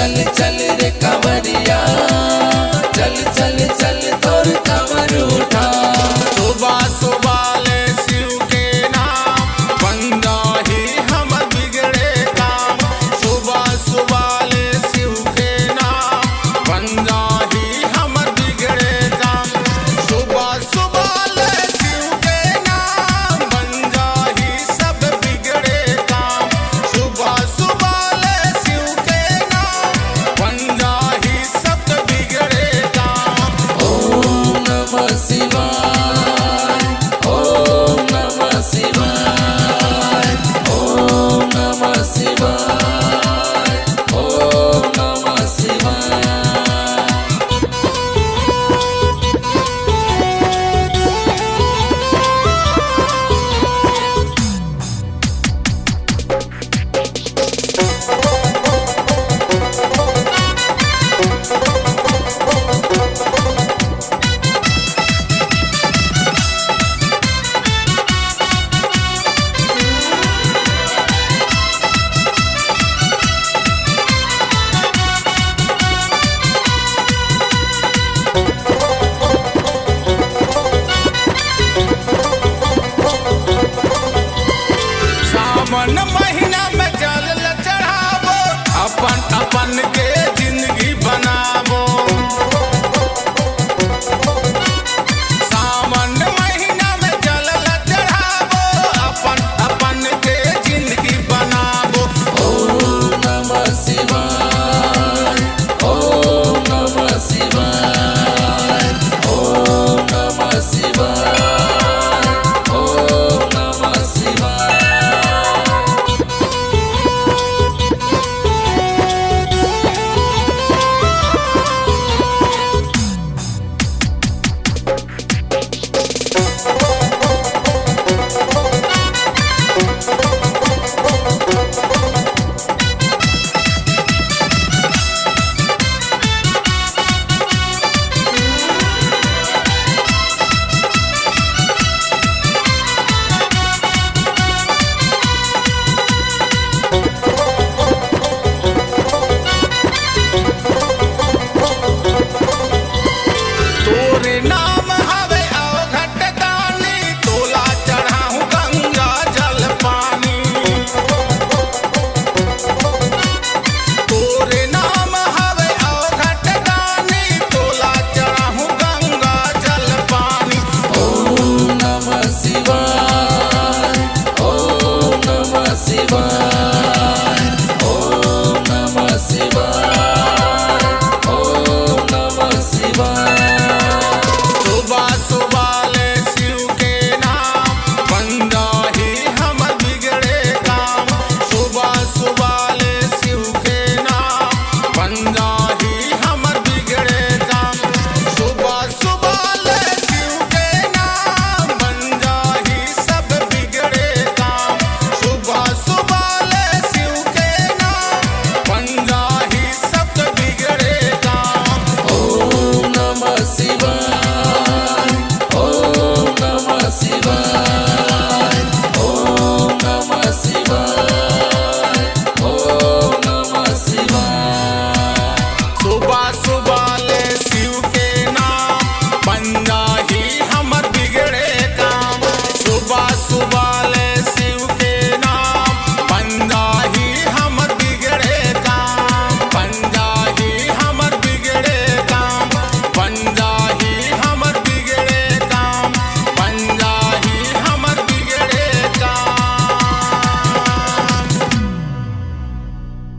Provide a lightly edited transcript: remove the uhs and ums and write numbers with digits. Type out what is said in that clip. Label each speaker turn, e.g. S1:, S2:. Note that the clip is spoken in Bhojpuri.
S1: चल चल रे कांवरिया, चल चल चल तोर कांवर उठा।
S2: सुबह सुबह ले शिव के नाम बन जाही हमर बिगड़े काम। सुबह सुबह ले शिव के नाम बन जाही हमर बिगड़े काम। सुबह सुबह ले शिव के नाम बन जाही सब बिगड़े काम। सुबह सुबह ले शिव के नाम बन जाही सब बिगड़े काम।
S1: ओम नमः शिवाय, ओम नमः शिवाय, ओम नमः शिवाय, ओम नमः शिवाय।
S2: सावन महीना में जल चढ़ावो अपन अपन के